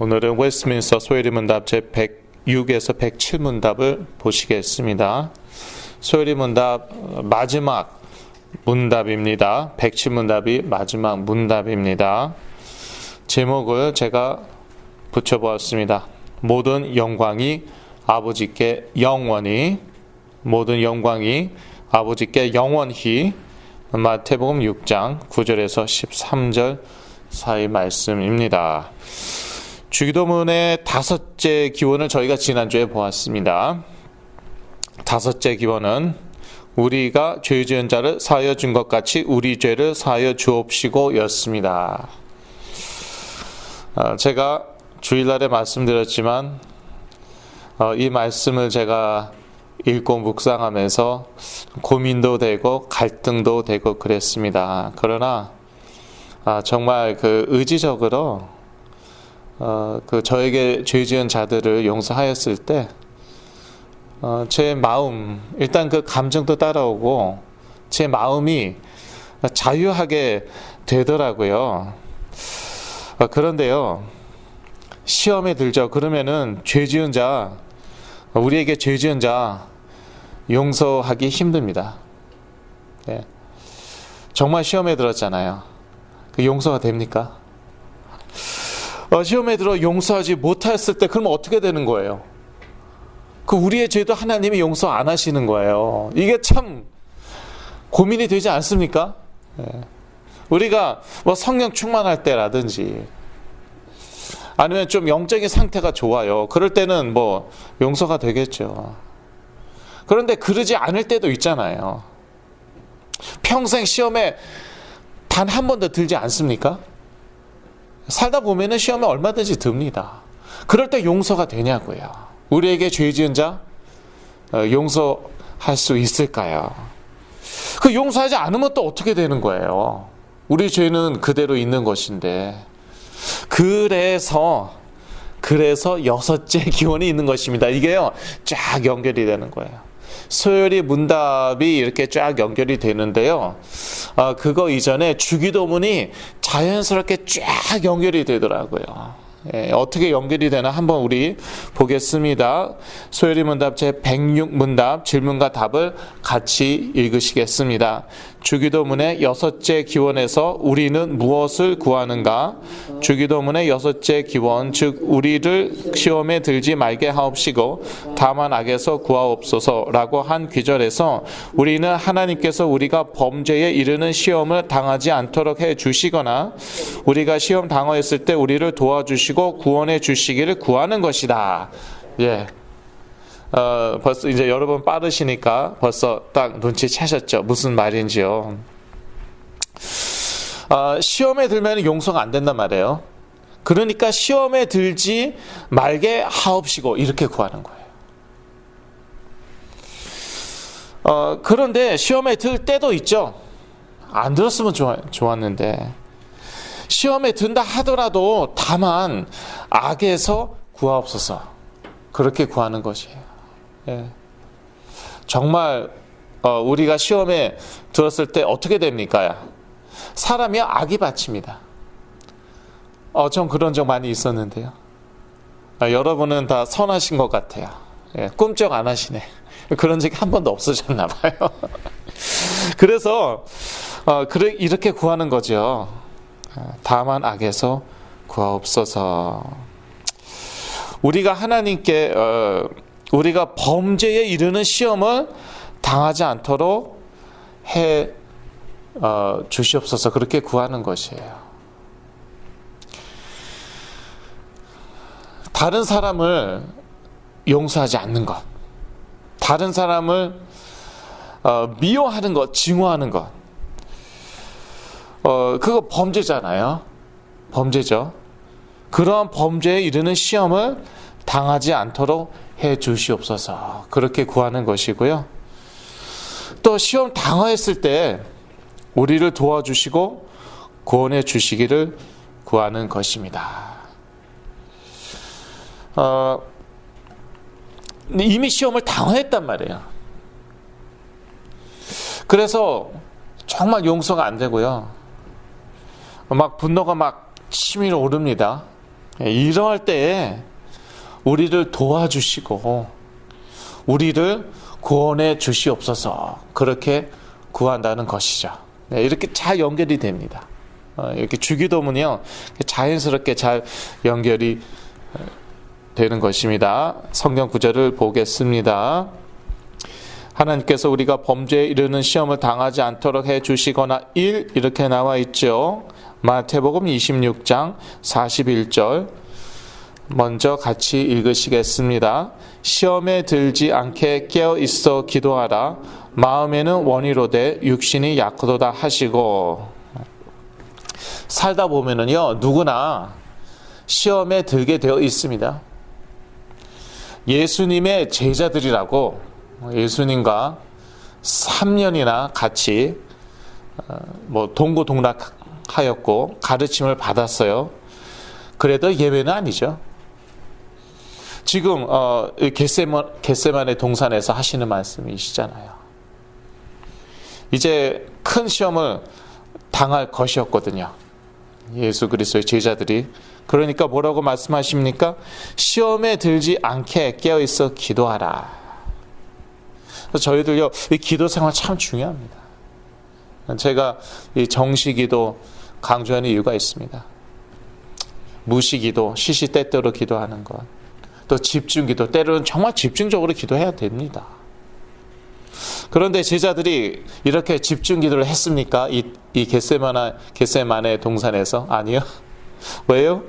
오늘은 웨스트민스터 소요리 문답 제106에서 107문답을 보시겠습니다. 소요리 문답 마지막 문답입니다. 107문답이 마지막 문답입니다. 제목을 제가 붙여보았습니다. 모든 영광이 아버지께 영원히, 모든 영광이 아버지께 영원히. 마태복음 6장 9절에서 13절 사이 말씀입니다. 주기도문의 다섯째 기원을 저희가 지난주에 보았습니다. 다섯째 기원은 우리가 죄 지은 자를 사하여 준 것 같이 우리 죄를 사하여 주옵시고 였습니다. 제가 주일날에 말씀드렸지만 이 말씀을 제가 읽고 묵상하면서 고민도 되고 갈등도 되고 그랬습니다. 그러나 정말 의지적으로 저에게 죄 지은 자들을 용서하였을 때 제 마음, 일단 그 감정도 따라오고 제 마음이 자유하게 되더라고요. 그런데요, 시험에 들죠. 그러면은 죄 지은 자, 우리에게 죄 지은 자 용서하기 힘듭니다. 네. 정말 시험에 들었잖아요. 그 용서가 됩니까? 시험에 들어 용서하지 못했을 때 그러면 어떻게 되는 거예요? 그 우리의 죄도 하나님이 용서 안 하시는 거예요. 이게 참 고민이 되지 않습니까? 네. 우리가 성령 충만할 때라든지 아니면 좀 영적인 상태가 좋아요. 그럴 때는 용서가 되겠죠. 그런데 그러지 않을 때도 있잖아요. 평생 시험에 단 한 번도 들지 않습니까? 살다 보면은 시험에 얼마든지 듭니다. 그럴 때 용서가 되냐고요. 우리에게 죄 지은 자 용서할 수 있을까요? 그 용서하지 않으면 또 어떻게 되는 거예요? 우리 죄는 그대로 있는 것인데. 그래서 여섯째 기원이 있는 것입니다. 이게요, 쫙 연결이 되는 거예요. 소요리 문답이 이렇게 쫙 연결이 되는데요. 그거 이전에 주기도문이 자연스럽게 쫙 연결이 되더라고요. 어떻게 연결이 되나 한번 우리 보겠습니다. 소요리 문답 제106문답 질문과 답을 같이 읽으시겠습니다. 주기도문의 여섯째 기원에서 우리는 무엇을 구하는가? 주기도문의 여섯째 기원, 즉 우리를 시험에 들지 말게 하옵시고 다만 악에서 구하옵소서라고 한 귀절에서 우리는 하나님께서 우리가 범죄에 이르는 시험을 당하지 않도록 해 주시거나 우리가 시험 당하였을 때 우리를 도와주시고 구원해 주시기를 구하는 것이다. 예. 벌써 이제 여러분 빠르시니까 벌써 딱 눈치채셨죠? 무슨 말인지요. 시험에 들면 용서가 안 된단 말이에요. 그러니까 시험에 들지 말게 하옵시고 이렇게 구하는 거예요. 그런데 시험에 들 때도 있죠. 안 들었으면 좋았는데 시험에 든다 하더라도 다만 악에서 구하옵소서 그렇게 구하는 것이에요. 예. 정말 우리가 시험에 들었을 때 어떻게 됩니까? 사람이 악이 받칩니다. 전 그런 적 많이 있었는데요. 여러분은 다 선하신 것 같아요. 예, 꿈쩍 안 하시네. 그런 적이 한 번도 없으셨나 봐요. 그래서 이렇게 구하는 거죠. 다만 악에서 구하옵소서. 우리가 하나님께 우리가 범죄에 이르는 시험을 당하지 않도록 해 주시옵소서 그렇게 구하는 것이에요. 다른 사람을 용서하지 않는 것, 다른 사람을 미워하는 것, 증오하는 것, 그거 범죄잖아요. 범죄죠. 그러한 범죄에 이르는 시험을 당하지 않도록 해 주시옵소서 그렇게 구하는 것이고요. 또 시험 당하였을 때 우리를 도와주시고 구원해 주시기를 구하는 것입니다. 이미 시험을 당했단 말이에요. 그래서 정말 용서가 안 되고요. 막 분노가 막 치밀어 오릅니다. 이러할 때에 우리를 도와주시고 우리를 구원해 주시옵소서, 그렇게 구한다는 것이죠. 이렇게 잘 연결이 됩니다. 이렇게 주기도문이요, 자연스럽게 잘 연결이 되는 것입니다. 성경 구절을 보겠습니다. 하나님께서 우리가 범죄에 이르는 시험을 당하지 않도록 해주시거나 1, 이렇게 나와 있죠. 마태복음 26장 41절 먼저 같이 읽으시겠습니다. 시험에 들지 않게 깨어 있어 기도하라. 마음에는 원이로되 육신이 약하도다 하시고. 살다 보면은요, 누구나 시험에 들게 되어 있습니다. 예수님의 제자들이라고 예수님과 3년이나 같이 동고동락하였고 가르침을 받았어요. 그래도 예외는 아니죠. 지금 겟세마네 동산에서 하시는 말씀이시잖아요. 이제 큰 시험을 당할 것이었거든요, 예수 그리스도의 제자들이. 그러니까 뭐라고 말씀하십니까? 시험에 들지 않게 깨어있어 기도하라. 저희들요, 이 기도 생활 참 중요합니다. 제가 이 정시기도 강조하는 이유가 있습니다. 무시기도, 시시때때로 기도하는 것, 또 집중기도, 때로는 정말 집중적으로 기도해야 됩니다. 그런데 제자들이 이렇게 집중기도를 했습니까? 이 겟세마네 동산에서? 아니요. 왜요?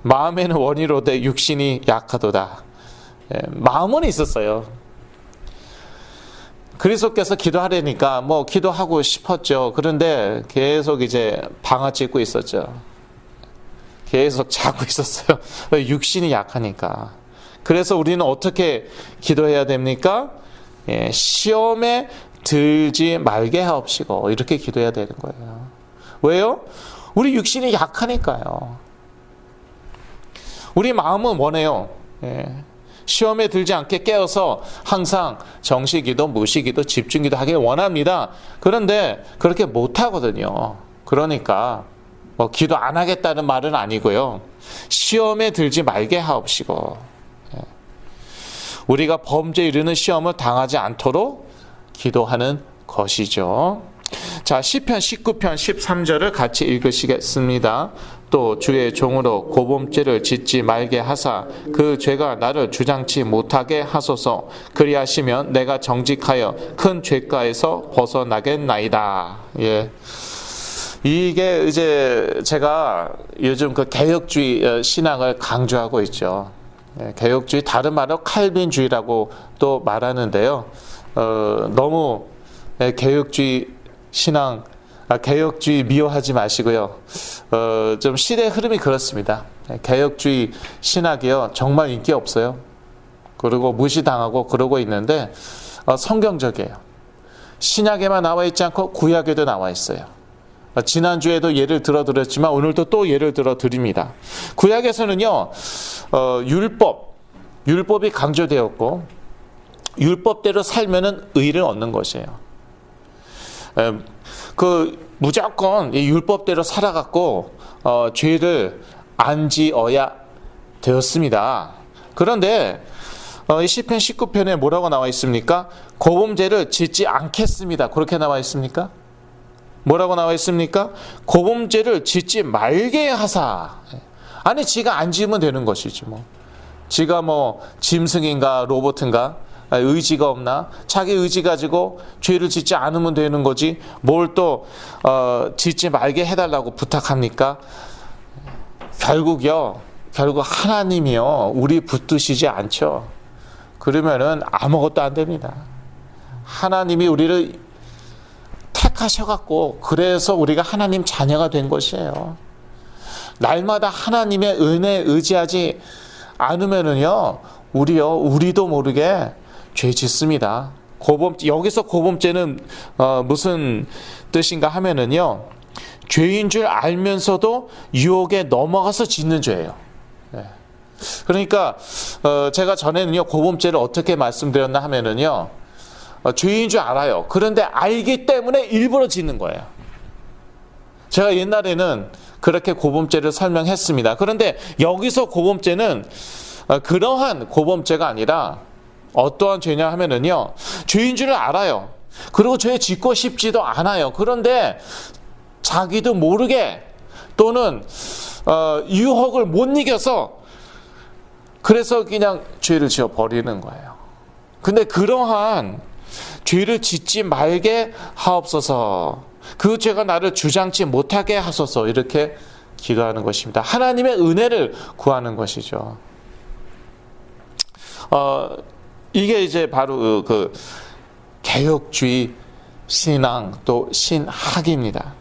마음에는 원이로되 육신이 약하도다. 마음은 있었어요. 그리스도께서 기도하려니까 기도하고 싶었죠. 그런데 계속 이제 방아 찧고 있었죠. 계속 자고 있었어요. 육신이 약하니까. 그래서 우리는 어떻게 기도해야 됩니까? 시험에 들지 말게 하옵시고, 이렇게 기도해야 되는 거예요. 왜요? 우리 육신이 약하니까요. 우리 마음은 원해요. 시험에 들지 않게 깨어서 항상 정시기도, 무시기도, 집중기도 하길 원합니다. 그런데 그렇게 못하거든요. 그러니까 기도 안 하겠다는 말은 아니고요, 시험에 들지 말게 하옵시고, 우리가 범죄에 이르는 시험을 당하지 않도록 기도하는 것이죠. 자, 시편 19편 13절을 같이 읽으시겠습니다. 또 주의 종으로 고범죄를 짓지 말게 하사 그 죄가 나를 주장치 못하게 하소서. 그리하시면 내가 정직하여 큰 죄가에서 벗어나겠나이다. 예. 이게 이제 제가 요즘 그 개혁주의 신앙을 강조하고 있죠. 개혁주의, 다른 말로 칼빈주의라고 또 말하는데요. 너무 개혁주의 신앙, 개혁주의 미워하지 마시고요. 좀 시대 흐름이 그렇습니다. 개혁주의 신학이요, 정말 인기 없어요. 그리고 무시당하고 그러고 있는데 성경적이에요. 신약에만 나와 있지 않고 구약에도 나와 있어요. 지난주에도 예를 들어드렸지만 오늘도 또 예를 들어드립니다. 구약에서는요, 율법이 강조되었고 율법대로 살면은 의를 얻는 것이에요. 무조건 이 율법대로 살아갖고 죄를 안 지어야 되었습니다. 그런데 이 시편 19편에 뭐라고 나와 있습니까? 고범죄를 짓지 않겠습니다. 그렇게 나와 있습니까? 뭐라고 나와 있습니까? 고범죄를 짓지 말게 하사. 아니, 지가 안 지으면 되는 것이지 뭐. 지가 짐승인가 로봇인가? 의지가 없나? 자기 의지 가지고 죄를 짓지 않으면 되는 거지 뭘 또 짓지 말게 해달라고 부탁합니까? 결국 하나님이요, 우리 붙드시지 않죠. 그러면은 아무것도 안 됩니다. 하나님이 우리를 택하셔갖고 그래서 우리가 하나님 자녀가 된 것이에요. 날마다 하나님의 은혜에 의지하지 않으면은요, 우리도 모르게 죄 짓습니다. 여기서 고범죄는 무슨 뜻인가 하면은요, 죄인 줄 알면서도 유혹에 넘어가서 짓는 죄예요. 그러니까 제가 전에는요, 고범죄를 어떻게 말씀드렸나 하면은요, 죄인 줄 알아요. 그런데 알기 때문에 일부러 짓는 거예요. 제가 옛날에는 그렇게 고범죄를 설명했습니다. 그런데 여기서 고범죄는 그러한 고범죄가 아니라 어떠한 죄냐 하면은요, 죄인 줄을 알아요. 그리고 죄 짓고 싶지도 않아요. 그런데 자기도 모르게 또는 유혹을 못 이겨서 그래서 그냥 죄를 지어 버리는 거예요. 근데 그러한 죄를 짓지 말게 하옵소서, 그 죄가 나를 주장치 못하게 하소서, 이렇게 기도하는 것입니다. 하나님의 은혜를 구하는 것이죠. 이게 이제 바로 그 개혁주의 신앙 또 신학입니다.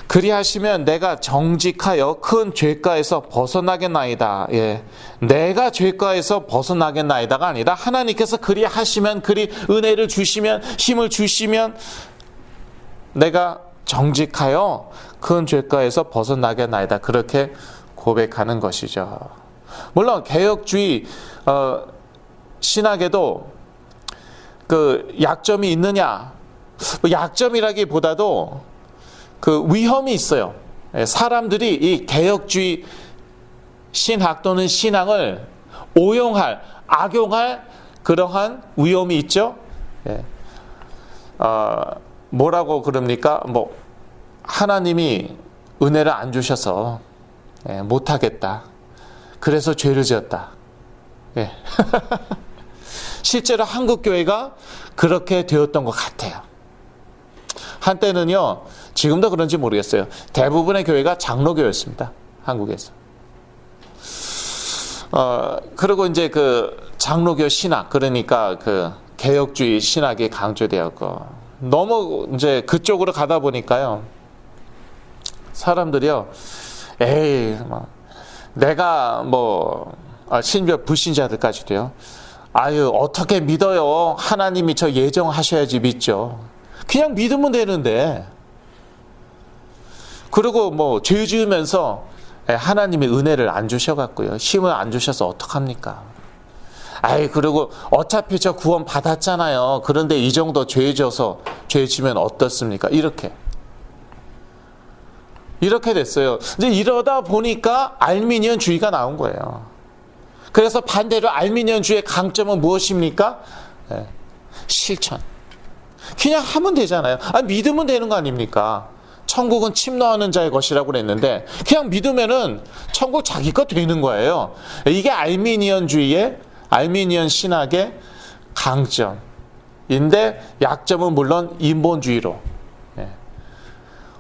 그리하시면 내가 정직하여 큰 죄가에서 벗어나겠나이다. 예, 내가 죄가에서 벗어나겠나이다가 아니라 하나님께서 그리하시면, 그리 은혜를 주시면, 힘을 주시면 내가 정직하여 큰 죄가에서 벗어나겠나이다. 그렇게 고백하는 것이죠. 물론 개혁주의 신학에도 그 약점이 있느냐, 약점이라기보다도 그 위험이 있어요. 사람들이 이 개혁주의 신학 또는 신앙을 오용할, 악용할 그러한 위험이 있죠. 뭐라고 그럽니까? 뭐 하나님이 은혜를 안 주셔서 못하겠다, 그래서 죄를 지었다. 실제로 한국 교회가 그렇게 되었던 것 같아요. 한때는요, 지금도 그런지 모르겠어요, 대부분의 교회가 장로교였습니다, 한국에서. 그리고 이제 그 장로교 신학, 그러니까 그 개혁주의 신학이 강조되었고, 너무 이제 그쪽으로 가다 보니까요, 사람들이요, 에이, 내가 심지어 불신자들까지도요, 아유, 어떻게 믿어요? 하나님이 저 예정하셔야지 믿죠. 그냥 믿으면 되는데. 그리고 죄 지으면서 하나님이 은혜를 안 주셔갖고요, 힘을 안 주셔서 어떡합니까? 아이, 그리고 어차피 저 구원 받았잖아요. 그런데 이 정도 죄 져서 죄 지면 어떻습니까? 이렇게 됐어요. 이제 이러다 보니까 알미니언주의가 나온 거예요. 그래서 반대로 알미니언주의의 강점은 무엇입니까? 실천. 그냥 하면 되잖아요. 믿으면 되는 거 아닙니까? 천국은 침노하는 자의 것이라고 그랬는데 그냥 믿으면은 천국 자기 거 되는 거예요. 이게 알미니언주의의, 알미니언 신학의 강점인데, 약점은 물론 인본주의로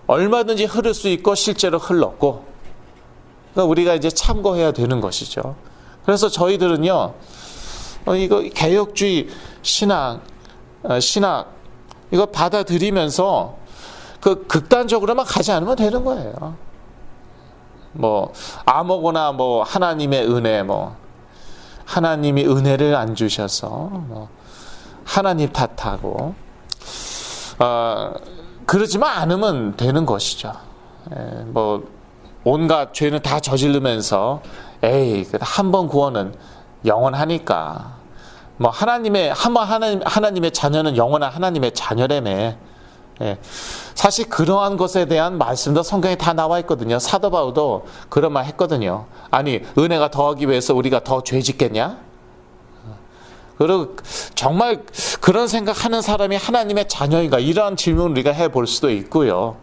얼마든지 흐를 수 있고 실제로 흘렀고, 그러니까 우리가 이제 참고해야 되는 것이죠. 그래서 저희들은요, 이거 개혁주의 신학 이거 받아들이면서 그 극단적으로만 가지 않으면 되는 거예요. 아무거나 하나님의 은혜, 하나님이 은혜를 안 주셔서 하나님 탓하고 그러지만 않으면 되는 것이죠. 온갖 죄는 다 저지르면서 에이, 한 번 구원은 영원하니까, 하나님의 자녀는 영원한 하나님의 자녀라며. 사실 그러한 것에 대한 말씀도 성경에 다 나와 있거든요. 사도 바울도 그런 말 했거든요. 아니, 은혜가 더하기 위해서 우리가 더 죄 짓겠냐? 그리고 정말 그런 생각하는 사람이 하나님의 자녀인가? 이러한 질문을 우리가 해볼 수도 있고요.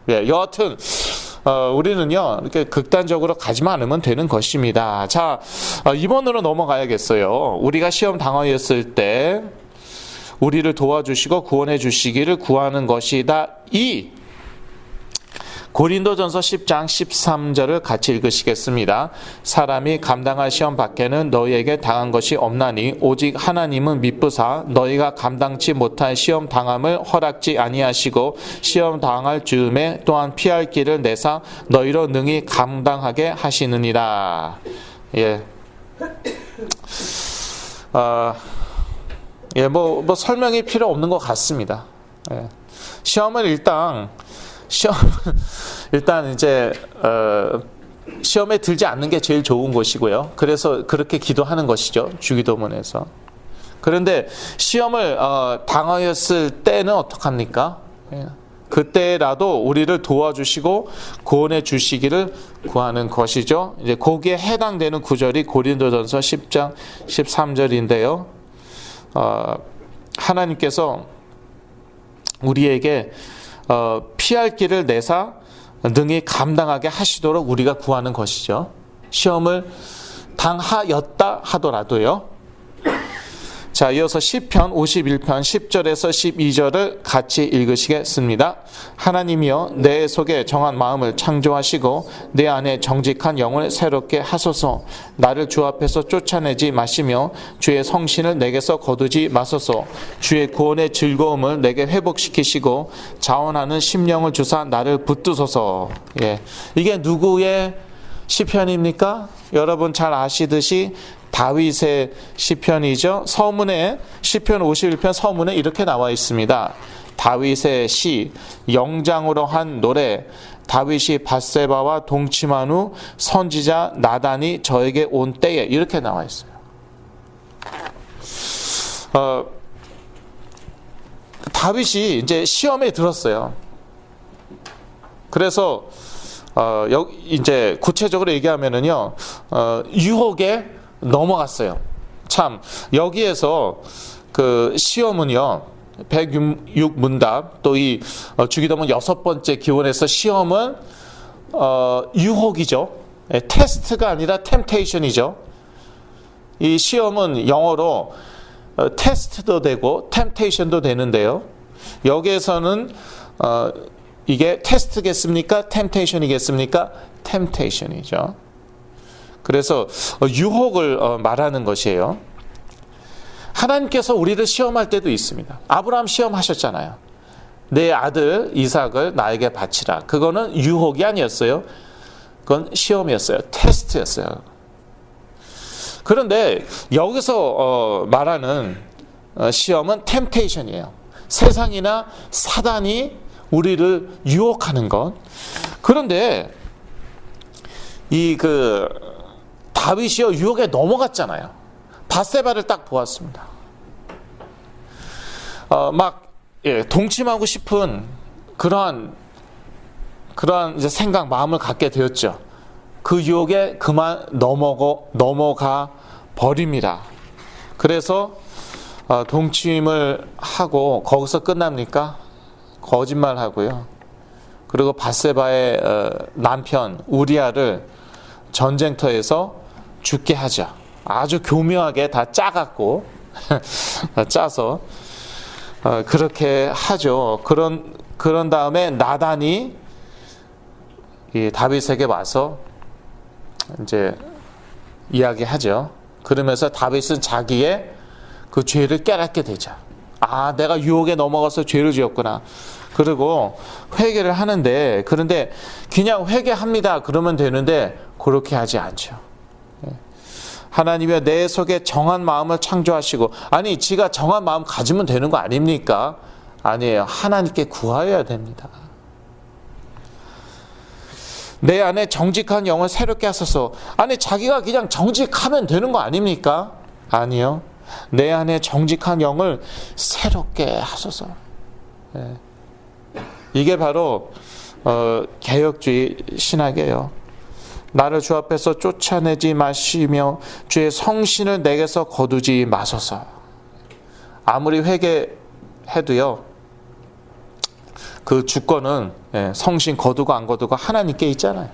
여하튼 우리는요, 이렇게 극단적으로 가지만 않으면 되는 것입니다. 자, 2번으로 넘어가야겠어요. 우리가 시험 당하였을 때 우리를 도와주시고 구원해 주시기를 구하는 것이다. 이 고린도전서 10장 13절을 같이 읽으시겠습니다. 사람이 감당할 시험 밖에는 너희에게 당한 것이 없나니 오직 하나님은 미쁘사 너희가 감당치 못할 시험 당함을 허락지 아니하시고 시험 당할 즈음에 또한 피할 길을 내사 너희로 능히 감당하게 하시느니라. 설명이 필요 없는 것 같습니다. 시험을 일단 이제 시험에 들지 않는 게 제일 좋은 것이고요. 그래서 그렇게 기도하는 것이죠, 주기도문에서. 그런데 시험을 당하였을 때는 어떡합니까? 그때라도 우리를 도와주시고 구원해 주시기를 구하는 것이죠. 이제 거기에 해당되는 구절이 고린도전서 10장 13절인데요. 하나님께서 우리에게 피할 길을 내사 능히 감당하게 하시도록 우리가 구하는 것이죠. 시험을 당하였다 하더라도요. 자, 이어서 시편 51편 10절에서 12절을 같이 읽으시겠습니다. 하나님이여 내 속에 정한 마음을 창조하시고 내 안에 정직한 영을 새롭게 하소서. 나를 주 앞에서 쫓아내지 마시며 주의 성신을 내게서 거두지 마소서. 주의 구원의 즐거움을 내게 회복시키시고 자원하는 심령을 주사 나를 붙드소서. 예, 이게 누구의 시편입니까? 여러분 잘 아시듯이 다윗의 시편이죠. 서문에 시편 51편 서문에 이렇게 나와 있습니다. 다윗의 시, 영장으로 한 노래. 다윗이 밧세바와 동침한 후 선지자 나단이 저에게 온 때에, 이렇게 나와 있어요. 다윗이 이제 시험에 들었어요. 그래서 이제 구체적으로 얘기하면은요, 유혹에 넘어갔어요. 참, 여기에서 그 시험은요, 106문답, 또 이 주기도문 6번째 기원에서 시험은 유혹이죠. 테스트가 아니라 템테이션이죠. 이 시험은 영어로 테스트도 되고 템테이션도 되는데요. 여기에서는 이게 테스트겠습니까? 템테이션이겠습니까? 템테이션이죠. 그래서 유혹을 말하는 것이에요. 하나님께서 우리를 시험할 때도 있습니다. 아브라함 시험하셨잖아요. 내 아들 이삭을 나에게 바치라. 그거는 유혹이 아니었어요. 그건 시험이었어요. 테스트였어요. 그런데 여기서 말하는 시험은 템테이션이에요. 세상이나 사단이 우리를 유혹하는 것. 그런데 다윗이요, 유혹에 넘어갔잖아요. 밧세바를 딱 보았습니다. 동침하고 싶은 그러한 이제 생각, 마음을 갖게 되었죠. 그 유혹에 그만 넘어가 버립니다. 그래서 동침을 하고 거기서 끝납니까? 거짓말하고요. 그리고 밧세바의 남편 우리아를 전쟁터에서 죽게 하죠. 아주 교묘하게 다 짜갖고 짜서 그렇게 하죠. 그런 다음에 나단이 이 다윗에게 와서 이제 이야기하죠. 그러면서 다윗은 자기의 그 죄를 깨닫게 되죠. 아, 내가 유혹에 넘어가서 죄를 지었구나. 그리고 회개를 하는데, 그런데 그냥 회개합니다 그러면 되는데 그렇게 하지 않죠. 하나님이 내 속에 정한 마음을 창조하시고, 아니 지가 정한 마음 가지면 되는 거 아닙니까? 아니에요. 하나님께 구하여야 됩니다. 내 안에 정직한 영을 새롭게 하소서. 아니 자기가 그냥 정직하면 되는 거 아닙니까? 아니요. 내 안에 정직한 영을 새롭게 하소서. 이게 바로 개혁주의 신학이에요. 나를 주 앞에서 쫓아내지 마시며 주의 성신을 내게서 거두지 마소서. 아무리 회개해도요, 그 주권은 성신 거두고 안 거두고 하나님께 있잖아요.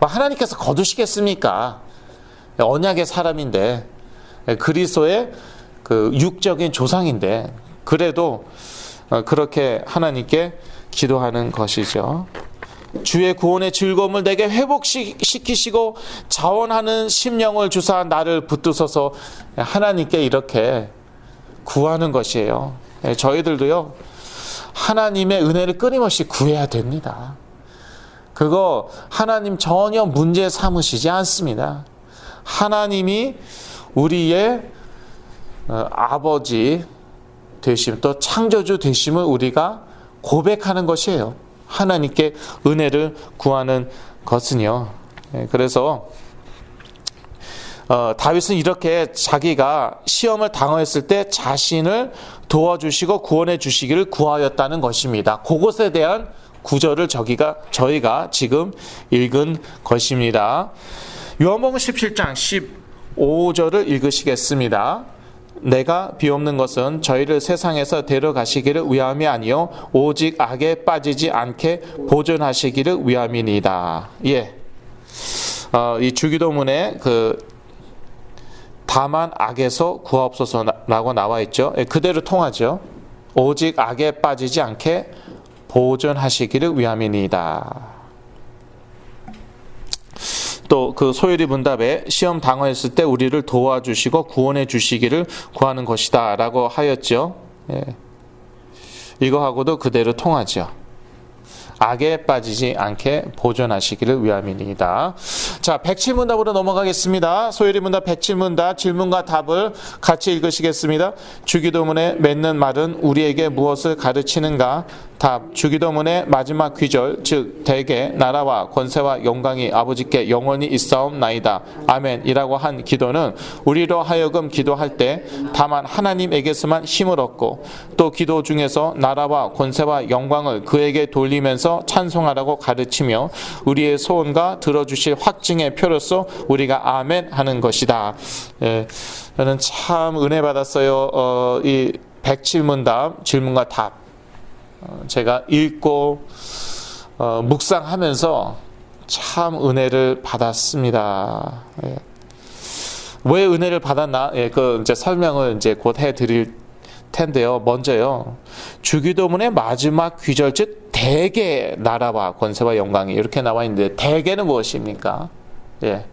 하나님께서 거두시겠습니까? 언약의 사람인데, 그리스도의 그 육적인 조상인데, 그래도 그렇게 하나님께 기도하는 것이죠. 주의 구원의 즐거움을 내게 회복시키시고 자원하는 심령을 주사 나를 붙드소서. 하나님께 이렇게 구하는 것이에요. 저희들도요, 하나님의 은혜를 끊임없이 구해야 됩니다. 그거 하나님 전혀 문제 삼으시지 않습니다. 하나님이 우리의 아버지 되심, 또 창조주 되심을 우리가 고백하는 것이에요. 하나님께 은혜를 구하는 것은요. 그래서 다윗은 이렇게 자기가 시험을 당했을 때 자신을 도와주시고 구원해 주시기를 구하였다는 것입니다. 그것에 대한 구절을 저희가 지금 읽은 것입니다. 요한복음 17장 15절을 읽으시겠습니다. 내가 비옵는 것은 저희를 세상에서 데려가시기를 위함이 아니요 오직 악에 빠지지 않게 보존하시기를 위함이니이다. 예. 이 주기도문에 다만 악에서 구하옵소서라고 나와 있죠. 예, 그대로 통하죠. 오직 악에 빠지지 않게 보존하시기를 위함이니이다. 또 그 소율이 문답에 시험 당하였을 때 우리를 도와주시고 구원해 주시기를 구하는 것이다 라고 하였죠. 예. 이거하고도 그대로 통하죠. 악에 빠지지 않게 보존하시기를 위함이니이다. 자, 107문답으로 넘어가겠습니다. 소율이 문답 107문답 질문과 답을 같이 읽으시겠습니다. 주기도문에 맺는 말은 우리에게 무엇을 가르치는가? 답. 주기도문의 마지막 귀절 즉 대개 나라와 권세와 영광이 아버지께 영원히 있사옵나이다. 아멘 이라고 한 기도는 우리로 하여금 기도할 때 다만 하나님에게서만 힘을 얻고 또 기도 중에서 나라와 권세와 영광을 그에게 돌리면서 찬송하라고 가르치며 우리의 소원과 들어주실 확증의 표로서 우리가 아멘 하는 것이다. 예, 저는 참 은혜 받았어요. 이 107문답 질문과 답 제가 읽고 묵상하면서 참 은혜를 받았습니다. 예. 왜 은혜를 받았나? 예, 이제 설명을 이제 곧 해드릴 텐데요. 먼저요, 주기도문의 마지막 귀절즉 대개 나라와 권세와 영광이 이렇게 나와 있는데 대개는 무엇입니까? 예,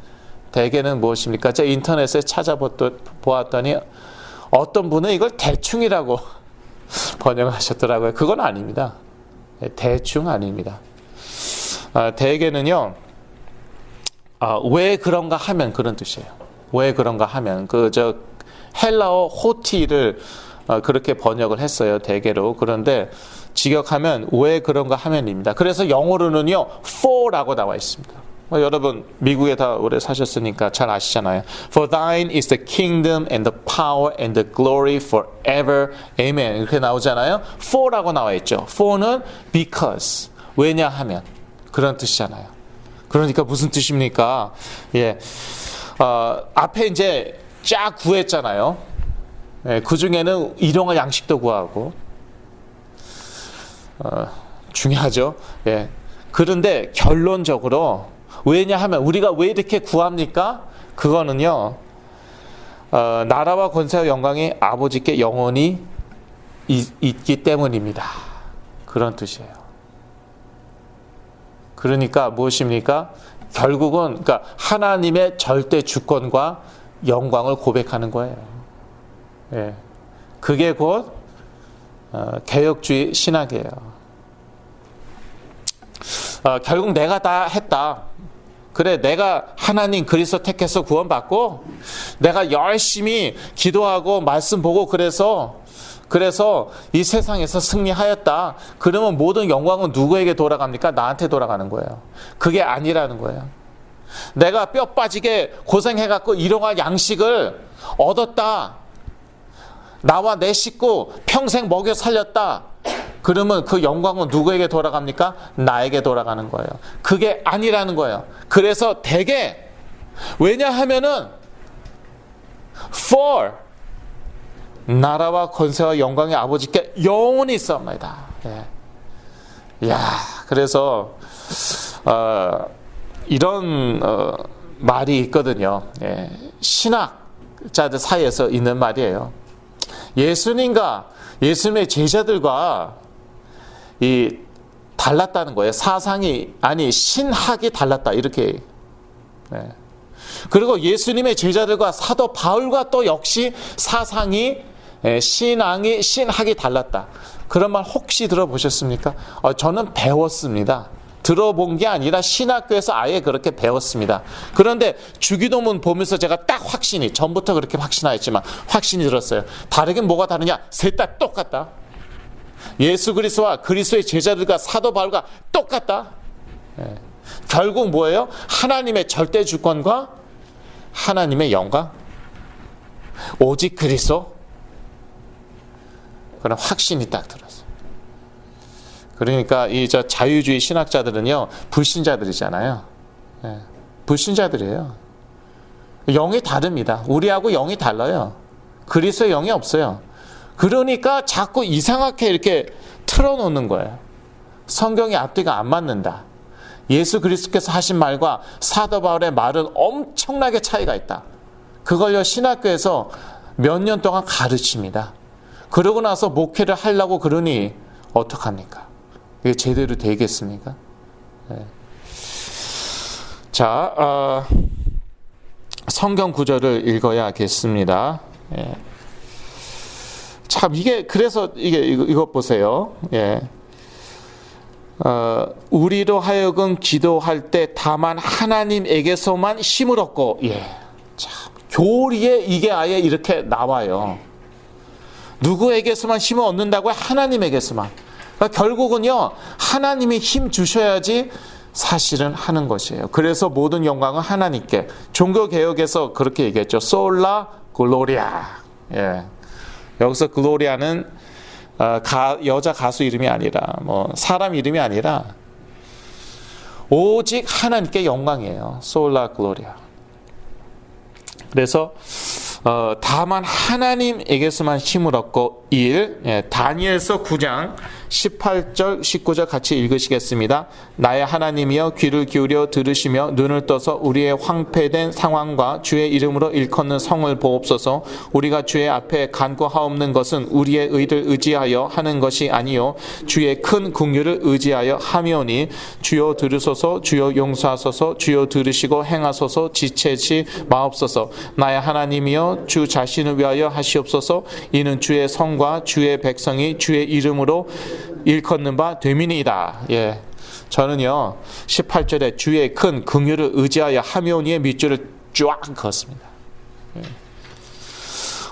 대개는 무엇입니까? 제가 인터넷에 찾아보았더니 어떤 분은 이걸 대충이라고 번역하셨더라고요. 그건 아닙니다. 대충 아닙니다. 대개는요, 왜 그런가 하면 그런 뜻이에요. 왜 그런가 하면 헬라어 호티를 그렇게 번역을 했어요. 대개로. 그런데 직역하면 왜 그런가 하면입니다. 그래서 영어로는요 for라고 나와 있습니다. 여러분 미국에 다 오래 사셨으니까 잘 아시잖아요. For thine is the kingdom and the power and the glory forever. Amen. 이렇게 나오잖아요. for라고 나와 있죠. for는 because. 왜냐하면. 그런 뜻이잖아요. 그러니까 무슨 뜻입니까? 예. 앞에 이제 쫙 구했잖아요. 예, 그 중에는 일용할 양식도 구하고. 중요하죠. 예. 그런데 결론적으로 왜냐하면 우리가 왜 이렇게 구합니까? 그거는요, 나라와 권세와 영광이 아버지께 영원히 있기 때문입니다. 그런 뜻이에요. 그러니까 무엇입니까? 결국은 그러니까 하나님의 절대 주권과 영광을 고백하는 거예요. 예. 그게 곧 개혁주의 신학이에요. 결국 내가 다 했다. 그래, 내가 하나님 그리스도 택해서 구원받고 내가 열심히 기도하고 말씀 보고 그래서 이 세상에서 승리하였다. 그러면 모든 영광은 누구에게 돌아갑니까? 나한테 돌아가는 거예요. 그게 아니라는 거예요. 내가 뼈 빠지게 고생해갖고 일용할 양식을 얻었다. 나와 내 식구 평생 먹여 살렸다. 그러면 그 영광은 누구에게 돌아갑니까? 나에게 돌아가는 거예요. 그게 아니라는 거예요. 그래서 대개 왜냐하면은 for 나라와 권세와 영광의 아버지께 영원히 있사옵나이다. 예. 야, 그래서 이런 말이 있거든요. 예. 신학자들 사이에서 있는 말이에요. 예수님의 제자들과 달랐다는 거예요. 사상이 신학이 달랐다 이렇게. 네. 그리고 예수님의 제자들과 사도 바울과 또 역시 사상이 신학이 달랐다. 그런 말 혹시 들어보셨습니까? 저는 배웠습니다. 들어본 게 아니라 신학교에서 아예 그렇게 배웠습니다. 그런데 주기도문 보면서 제가 딱 전부터 그렇게 확신하였지만 확신이 들었어요. 다르긴 뭐가 다르냐? 셋 다 똑같다. 예수 그리스도와 그리스도의 제자들과 사도 바울과 똑같다. 예. 결국 뭐예요? 하나님의 절대 주권과 하나님의 영광. 오직 그리스도. 그런 확신이 딱 들었어요. 그러니까 이 자유주의 신학자들은요, 불신자들이잖아요. 예, 불신자들이에요. 영이 다릅니다. 우리하고 영이 달라요. 그리스도의 영이 없어요. 그러니까 자꾸 이상하게 이렇게 틀어놓는 거예요. 성경의 앞뒤가 안 맞는다. 예수 그리스도께서 하신 말과 사도 바울의 말은 엄청나게 차이가 있다. 그걸요, 신학교에서 몇 년 동안 가르칩니다. 그러고 나서 목회를 하려고 그러니 어떡합니까? 이게 제대로 되겠습니까? 네. 자, 성경 구절을 읽어야겠습니다. 예. 참, 그래서 이것 보세요. 예. 우리로 하여금 기도할 때 다만 하나님에게서만 힘을 얻고, 예. 참, 교리에 이게 아예 이렇게 나와요. 누구에게서만 힘을 얻는다고요? 하나님에게서만. 그러니까 결국은요, 하나님이 힘 주셔야지 사실은 하는 것이에요. 그래서 모든 영광은 하나님께. 종교개혁에서 그렇게 얘기했죠. 솔라 글로리아. 예. 여기서 글로리아는 여자 가수 이름이 아니라 사람 이름이 아니라 오직 하나님께 영광이에요. 솔라 글로리아. 그래서 다만 하나님에게서만 힘을 얻고 다니엘서 9장 18절 19절 같이 읽으시겠습니다. 나의 하나님이여 귀를 기울여 들으시며 눈을 떠서 우리의 황폐된 상황과 주의 이름으로 일컫는 성을 보옵소서. 우리가 주의 앞에 간구하옵는 것은 우리의 의를 의지하여 하는 것이 아니요 주의 큰 긍휼을 의지하여 함이오니 주여 들으소서. 주여 용서하소서. 주여 들으시고 행하소서. 지체지 마옵소서. 나의 하나님이여 주 자신을 위하여 하시옵소서. 이는 주의 성과 주의 백성이 주의 이름으로 일컫는 바 됨이니이다. 예, 저는요 18절에 주의 큰 긍휼을 의지하여 하묘니의 밑줄을 쫙 그었습니다. 예.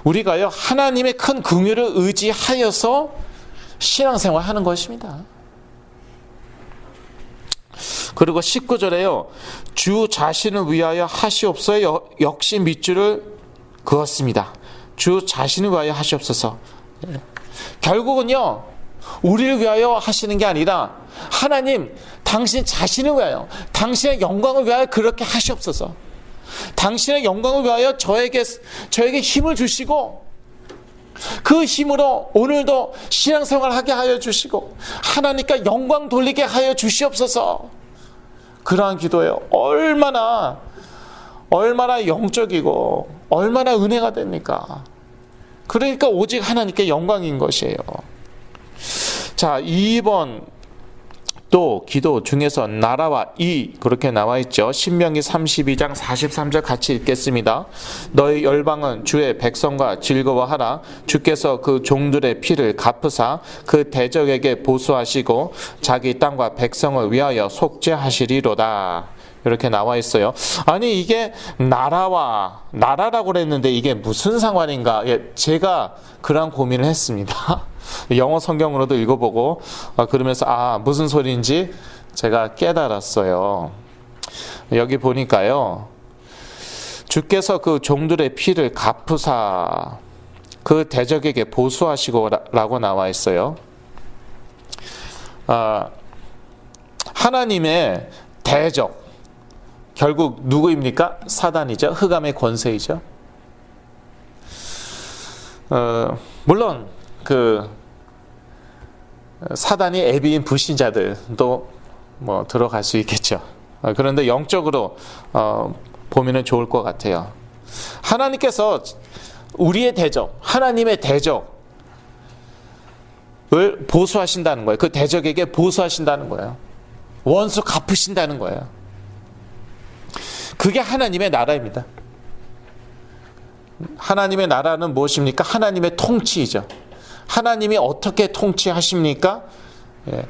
우리가요 하나님의 큰 긍휼을 의지하여서 신앙생활하는 것입니다. 그리고 19절에요 주 자신을 위하여 하시옵소서. 역시 밑줄을 그었습니다. 주 자신을 위하여 하시옵소서. 예. 결국은요 우리를 위하여 하시는 게 아니라 하나님 당신 자신을 위하여 당신의 영광을 위하여 그렇게 하시옵소서. 당신의 영광을 위하여 저에게 힘을 주시고 그 힘으로 오늘도 신앙생활하게 하여 주시고 하나님께 영광 돌리게 하여 주시옵소서. 그러한 기도예요. 얼마나 영적이고 얼마나 은혜가 됩니까? 그러니까 오직 하나님께 영광인 것이에요. 자, 2번 또 기도 중에서 나라와 그렇게 나와 있죠. 신명기 32장 43절 같이 읽겠습니다. 너희 열방은 주의 백성과 즐거워하라. 주께서 그 종들의 피를 갚으사 그 대적에게 보수하시고 자기 땅과 백성을 위하여 속죄하시리로다. 이렇게 나와 있어요. 아니 이게 나라라고 그랬는데 이게 무슨 상관인가? 예, 제가 그런 고민을 했습니다. 영어 성경으로도 읽어보고 그러면서 무슨 소리인지 제가 깨달았어요. 여기 보니까요. 주께서 그 종들의 피를 갚으사 그 대적에게 보수하시고 라고 나와 있어요. 하나님의 대적 결국 누구입니까? 사단이죠. 흑암의 권세이죠. 물론 그 사단이 애비인 불신자들도 들어갈 수 있겠죠. 그런데 영적으로 보면은 좋을 것 같아요. 하나님께서 우리의 대적, 하나님의 대적을 보수하신다는 거예요. 그 대적에게 보수하신다는 거예요. 원수 갚으신다는 거예요. 그게 하나님의 나라입니다. 하나님의 나라는 무엇입니까? 하나님의 통치이죠. 하나님이 어떻게 통치하십니까? 예.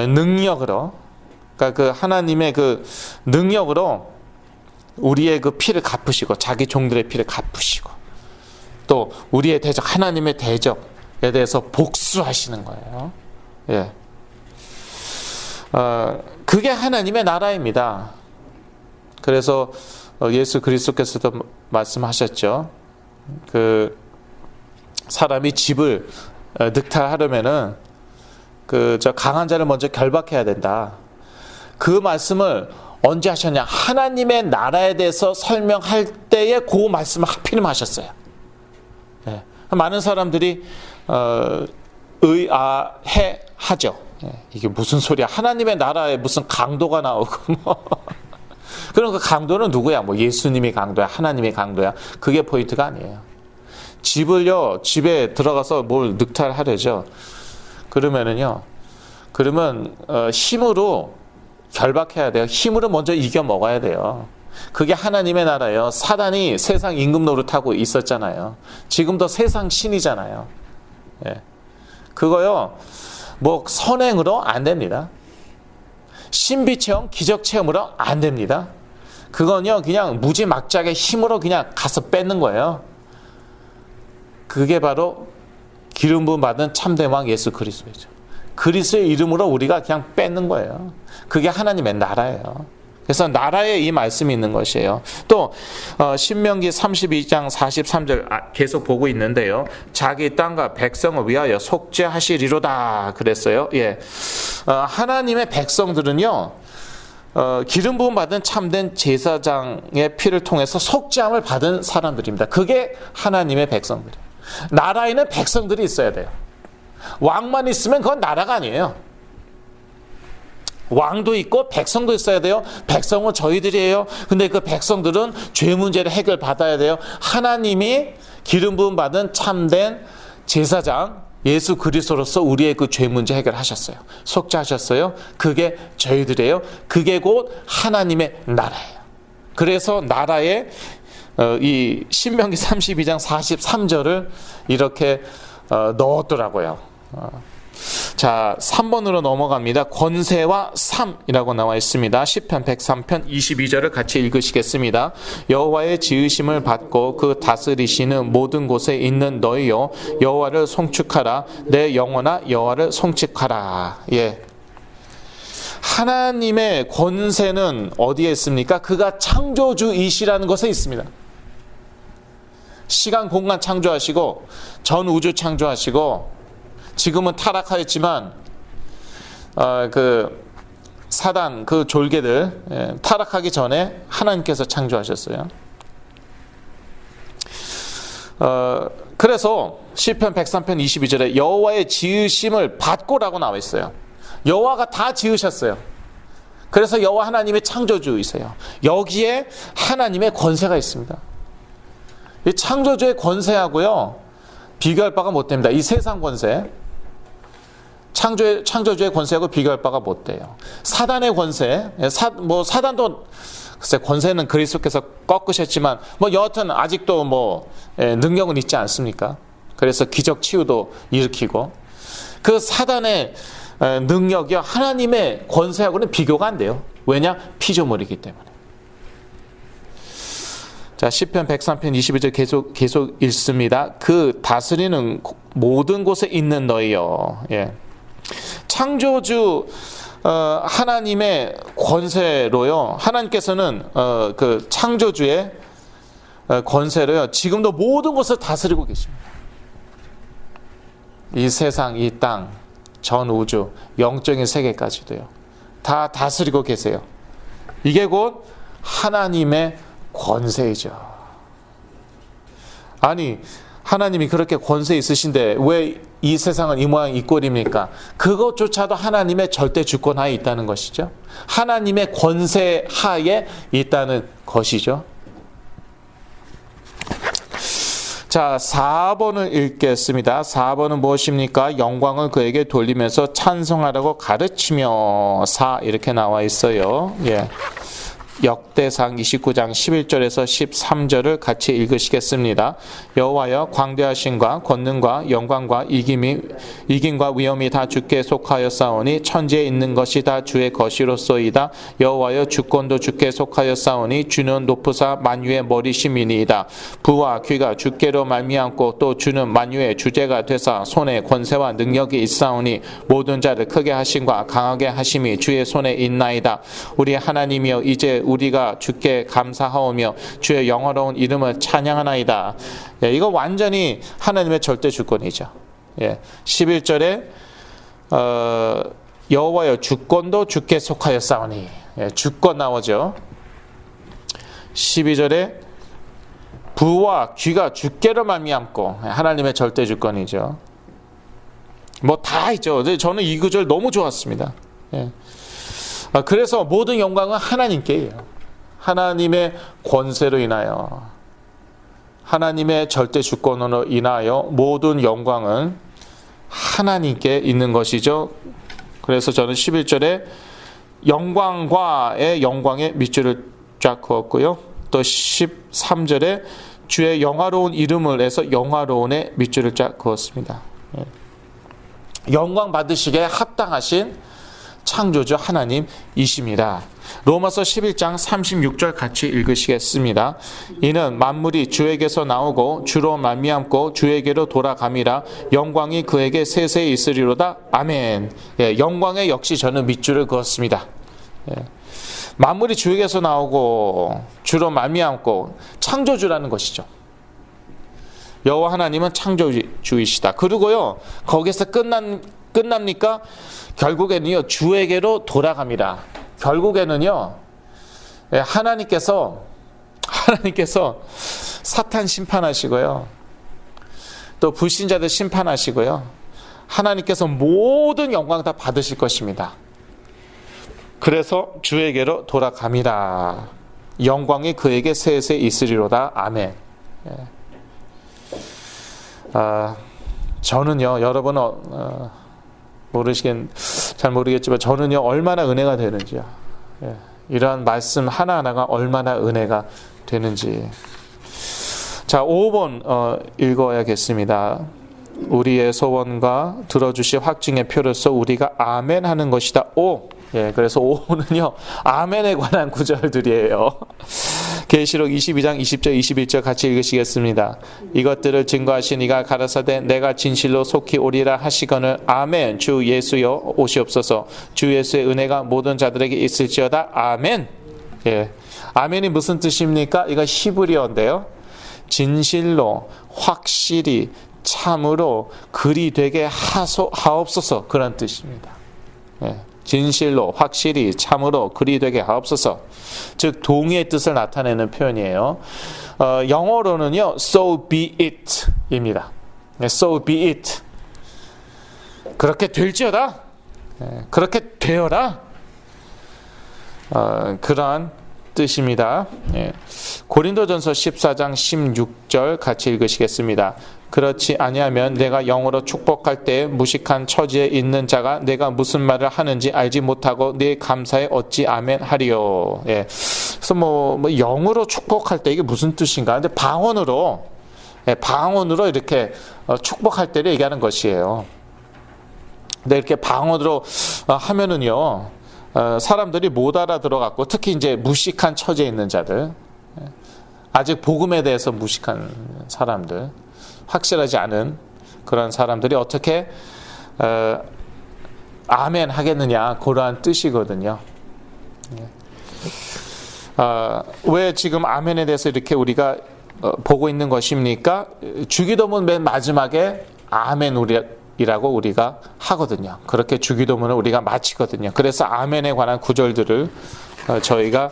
능력으로. 그러니까 그 하나님의 그 능력으로 우리의 그 피를 갚으시고 자기 종들의 피를 갚으시고 또 우리의 대적 하나님의 대적에 대해서 복수하시는 거예요. 예. 그게 하나님의 나라입니다. 그래서 예수 그리스도께서도 말씀하셨죠. 그 사람이 집을 늑탈하려면은 저 강한 자를 먼저 결박해야 된다. 그 말씀을 언제 하셨냐? 하나님의 나라에 대해서 설명할 때에 그 말씀을 하필이면 하셨어요. 네. 많은 사람들이 의아해하죠. 네. 이게 무슨 소리야? 하나님의 나라에 무슨 강도가 나오고 뭐. 그럼 그 강도는 누구야? 뭐 예수님이 강도야? 하나님이 강도야? 그게 포인트가 아니에요. 집에 들어가서 뭘 늑탈하려죠. 그러면 힘으로 결박해야 돼요. 힘으로 먼저 이겨 먹어야 돼요. 그게 하나님의 나라예요. 사단이 세상 임금 노릇하고 있었잖아요. 지금도 세상 신이잖아요. 예. 그거요, 뭐 선행으로 안 됩니다. 신비 체험, 기적 체험으로 안 됩니다. 그건요, 그냥 무지막지하게 힘으로 그냥 가서 뺏는 거예요. 그게 바로 기름 부음 받은 참된 왕 예수 그리스도이죠. 그리스도의 이름으로 우리가 그냥 뺏는 거예요. 그게 하나님의 나라예요. 그래서 나라에 이 말씀이 있는 것이에요. 또 신명기 32장 43절 계속 보고 있는데요. 자기 땅과 백성을 위하여 속죄하시리로다 그랬어요. 예, 하나님의 백성들은요, 기름 부음 받은 참된 제사장의 피를 통해서 속죄함을 받은 사람들입니다. 그게 하나님의 백성들이에요. 나라에는 백성들이 있어야 돼요. 왕만 있으면 그건 나라가 아니에요. 왕도 있고 백성도 있어야 돼요. 백성은 저희들이에요. 근데 그 백성들은 죄 문제를 해결받아야 돼요. 하나님이 기름 부음 받은 참된 제사장 예수 그리스도로서 우리의 그 죄 문제 해결하셨어요. 속죄하셨어요. 그게 저희들이에요. 그게 곧 하나님의 나라예요. 그래서 나라에 이 신명기 32장 43절을 이렇게 넣었더라고요. 자, 3번으로 넘어갑니다. 권세와 삶이라고 나와 있습니다. 시편 103편 22절을 같이 읽으시겠습니다. 여호와의 지으심을 받고 그 다스리시는 모든 곳에 있는 너희여, 여호와를 송축하라. 내 영혼아 여호와를 송축하라. 예. 하나님의 권세는 어디에 있습니까? 그가 창조주이시라는 것에 있습니다. 시간 공간 창조하시고 전 우주 창조하시고, 지금은 타락하였지만 그 사단 그 졸개들 타락하기 전에 하나님께서 창조하셨어요. 그래서 시편 103편 22절에 여호와의 지으심을 받고라고 나와 있어요. 여호와가 다 지으셨어요. 그래서 여호와 하나님의 창조주이세요. 여기에 하나님의 권세가 있습니다. 이 창조주의 권세하고요 비교할 바가 못 됩니다. 이 세상 권세, 창조주의 권세하고 비교할 바가 못 돼요. 사단의 권세, 사단도 글쎄 권세는 그리스도께서 꺾으셨지만 여하튼 아직도 능력은 있지 않습니까? 그래서 기적 치유도 일으키고, 그 사단의 능력이요 하나님의 권세하고는 비교가 안 돼요. 왜냐? 피조물이기 때문에. 자, 시편 103편 22절 계속 읽습니다. 그 다스리는 모든 곳에 있는 너희여. 예. 창조주 하나님의 권세로요, 하나님께서는 그 창조주의 권세로요 지금도 모든 것을 다스리고 계십니다. 이 세상, 이 땅, 전 우주, 영적인 세계까지도요 다 다스리고 계세요. 이게 곧 하나님의 권세이죠. 아니, 하나님이 그렇게 권세 있으신데 왜 이 세상은 이 모양 이 꼴입니까? 그것조차도 하나님의 절대 주권 하에 있다는 것이죠. 하나님의 권세 하에 있다는 것이죠. 자, 4번을 읽겠습니다. 4번은 무엇입니까? 영광을 그에게 돌리면서 찬송하라고 가르치며 이렇게 나와 있어요. 예. 역대상 29장 11절에서 13절을 같이 읽으시겠습니다. 여호와여, 광대하심과 권능과 영광과 이김과 위엄이 다 주께 속하였사오니 천지에 있는 것이 다 주의 것이로소이다. 여호와여, 주권도 주께 속하였사오니 주는 높으사 만유의 머리심이니이다. 부와 귀가 주께로 말미암고 또 주는 만유의 주제가 되사 손에 권세와 능력이 있사오니 모든 자를 크게 하심과 강하게 하심이 주의 손에 있나이다. 우리 하나님이여, 이제 우리가 주께 감사하오며 주의 영화로운 이름을 찬양하나이다. 예, 이거 완전히 하나님의 절대 주권이죠. 예. 11절에 여호와여 주권도 주께 속하였사오니. 예. 주권 나오죠. 12절에 부와 귀가 주께로 말미암고. 하나님의 절대 주권이죠. 뭐 다 있죠. 저는 이 구절 너무 좋았습니다. 예. 그래서 모든 영광은 하나님께예요. 하나님의 권세로 인하여, 하나님의 절대 주권으로 인하여 모든 영광은 하나님께 있는 것이죠. 그래서 저는 11절에 영광과의 영광에 밑줄을 쫙 그었고요. 또 13절에 주의 영화로운 이름을 해서 영화로운의 밑줄을 쫙 그었습니다. 영광 받으시기에 합당하신 창조주 하나님이십니다. 로마서 11장 36절 같이 읽으시겠습니다. 이는 만물이 주에게서 나오고 주로 말미암고 주에게로 돌아감이라 영광이 그에게 세세히 있으리로다. 아멘. 예, 영광에 역시 저는 밑줄을 그었습니다. 예. 만물이 주에게서 나오고 주로 말미암고, 창조주라는 것이죠. 여호와 하나님은 창조주이시다. 그리고요, 거기서 끝납니까? 결국에는요, 주에게로 돌아갑니다. 결국에는요, 하나님께서 사탄 심판하시고요, 또 불신자들 심판하시고요, 하나님께서 모든 영광 다 받으실 것입니다. 그래서 주에게로 돌아갑니다. 영광이 그에게 세세 있으리로다. 아멘. 저는요, 여러분은 잘 모르겠지만 저는요, 얼마나 은혜가 되는지요. 이러한 말씀 하나하나가 얼마나 은혜가 되는지. 자, 5번 읽어야겠습니다. 우리의 소원과 들어주실 확증의 표로서 우리가 아멘 하는 것이다. 예, 그래서 5는요, 아멘에 관한 구절들이에요. 계시록 22장 20절 21절 같이 읽으시겠습니다. 이것들을 증거하신 이가 가라사대 내가 진실로 속히 오리라 하시거늘 아멘. 주 예수여 오시옵소서. 주 예수의 은혜가 모든 자들에게 있을지어다. 아멘. 예, 아멘이 무슨 뜻입니까? 이거 히브리어인데요, 진실로, 확실히, 참으로 그리 되게 하옵소서, 그런 뜻입니다. 예. 진실로, 확실히, 참으로 그리 되게 하옵소서. 즉 동의의 뜻을 나타내는 표현이에요. 영어로는요, so be it 입니다. so be it. 그렇게 될지어다. 그렇게 되어라. 그러한 뜻입니다. 고린도전서 14장 16절 같이 읽으시겠습니다. 그렇지 아니하면 내가 영으로 축복할 때 무식한 처지에 있는 자가 내가 무슨 말을 하는지 알지 못하고 네 감사에 어찌 아멘 하리요. 예. 그래서 뭐 영으로 축복할 때 이게 무슨 뜻인가? 근데 방언으로 이렇게 축복할 때를 얘기하는 것이에요. 근데 이렇게 방언으로 하면은요, 사람들이 못 알아들어갖고, 특히 이제 무식한 처지에 있는 자들, 아직 복음에 대해서 무식한 사람들, 확실하지 않은 그런 사람들이 어떻게 아멘 하겠느냐, 그러한 뜻이거든요. 왜 지금 아멘에 대해서 이렇게 우리가 보고 있는 것입니까? 주기도문 맨 마지막에 아멘이라고 우리가 하거든요. 그렇게 주기도문을 우리가 마치거든요. 그래서 아멘에 관한 구절들을 저희가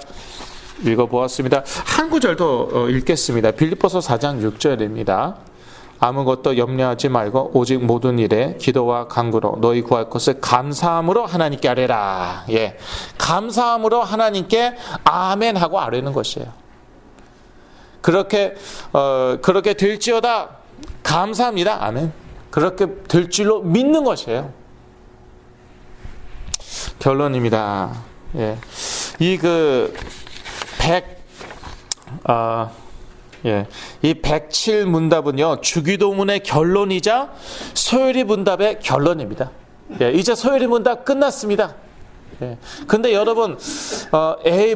읽어보았습니다. 한 구절 더 읽겠습니다. 빌립보서 4장 6절입니다. 아무것도 염려하지 말고 오직 모든 일에 기도와 간구로 너희 구할 것을 감사함으로 하나님께 아뢰라. 예, 감사함으로 하나님께 아멘 하고 아뢰는 것이에요. 그렇게 될지어다. 감사합니다. 아멘. 그렇게 될 줄로 믿는 것이에요. 결론입니다. 예, 이 107문답은요, 주기도문의 결론이자 소요리 문답의 결론입니다. 예, 이제 소요리 문답 끝났습니다. 예, 근데 여러분,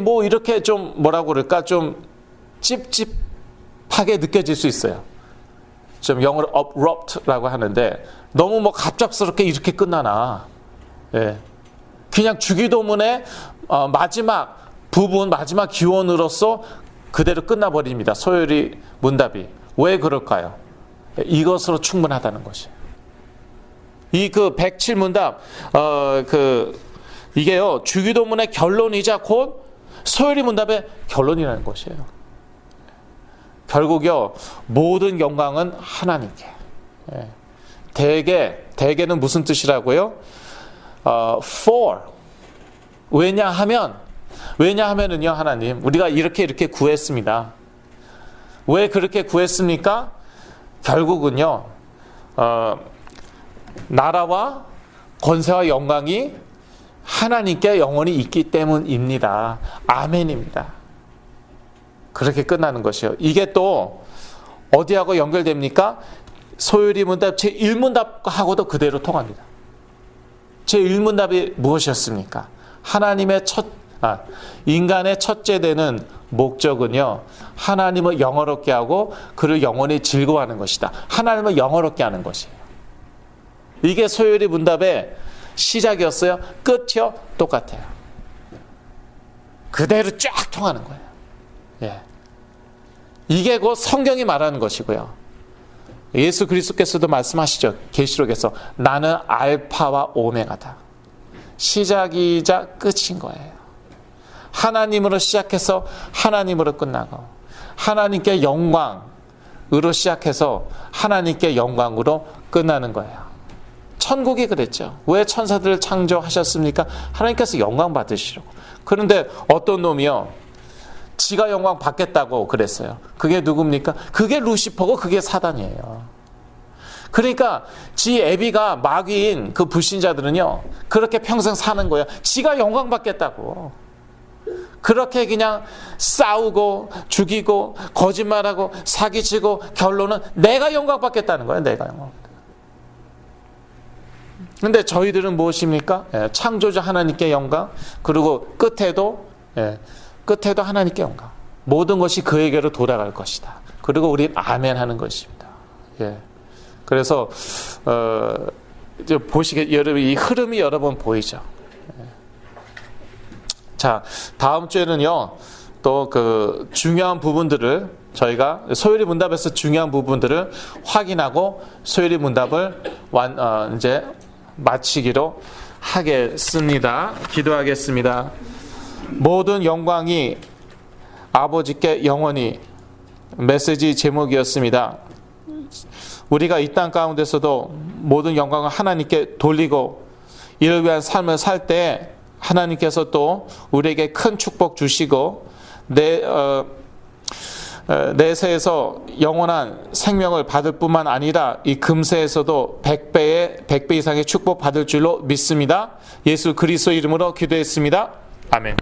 뭐 이렇게 좀 뭐라고 그럴까, 좀 찝찝하게 느껴질 수 있어요. 좀 영어로 abrupt라고 하는데, 너무 뭐 갑작스럽게 이렇게 끝나나. 예, 그냥 주기도문의 마지막 부분, 마지막 기원으로서 그대로 끝나버립니다. 소요리 문답이. 왜 그럴까요? 이것으로 충분하다는 것이에요. 이 그 107문답 이게요 주기도문의 결론이자 곧 소요리 문답의 결론이라는 것이에요. 결국요 모든 영광은 하나님께. 대개는 무슨 뜻이라고요? For 왜냐하면은요 하나님 우리가 이렇게 구했습니다. 왜 그렇게 구했습니까? 결국은요 나라와 권세와 영광이 하나님께 영원히 있기 때문입니다. 아멘입니다. 그렇게 끝나는 것이요. 이게 또 어디하고 연결됩니까? 소요리 문답 제1문답하고도 그대로 통합니다. 제1문답이 무엇이었습니까? 인간의 첫째 되는 목적은요 하나님을 영화롭게 하고 그를 영원히 즐거워하는 것이다. 하나님을 영화롭게 하는 것이에요. 이게 소요리 문답의 시작이었어요. 끝이요 똑같아요. 그대로 쫙 통하는 거예요. 이게 곧 성경이 말하는 것이고요. 예수 그리스도께서도 말씀하시죠. 계시록에서 나는 알파와 오메가다. 시작이자 끝인 거예요. 하나님으로 시작해서 하나님으로 끝나고 하나님께 영광으로 시작해서 하나님께 영광으로 끝나는 거예요. 천국이 그랬죠. 왜 천사들을 창조하셨습니까? 하나님께서 영광 받으시려고. 그런데 어떤 놈이요 지가 영광 받겠다고 그랬어요. 그게 누굽니까? 그게 루시퍼고 그게 사단이에요. 그러니까 지 애비가 마귀인 그 불신자들은요 그렇게 평생 사는 거예요. 지가 영광 받겠다고. 그렇게 그냥 싸우고 죽이고 거짓말하고 사기치고 결론은 내가 영광 받겠다는 거예요. 내가 영광. 근데 저희들은 무엇입니까? 창조자 하나님께 영광, 그리고 끝에도 하나님께 영광. 모든 것이 그에게로 돌아갈 것이다. 그리고 우리는 아멘 하는 것입니다. 그래서 이제 여러분 이 흐름이 여러 번 보이죠. 자, 다음 주에는요 또 그 중요한 부분들을 저희가 소요리 문답에서 중요한 부분들을 확인하고 소요리 문답을 이제 마치기로 하겠습니다. 기도하겠습니다. 모든 영광이 아버지께 영원히 메시지 제목이었습니다. 우리가 이 땅 가운데서도 모든 영광을 하나님께 돌리고 이를 위한 삶을 살 때 하나님께서 또 우리에게 큰 축복 주시고 내세에서 영원한 생명을 받을 뿐만 아니라 이 금세에서도 100배 이상의 축복 받을 줄로 믿습니다. 예수 그리스도 이름으로 기도했습니다. 아멘.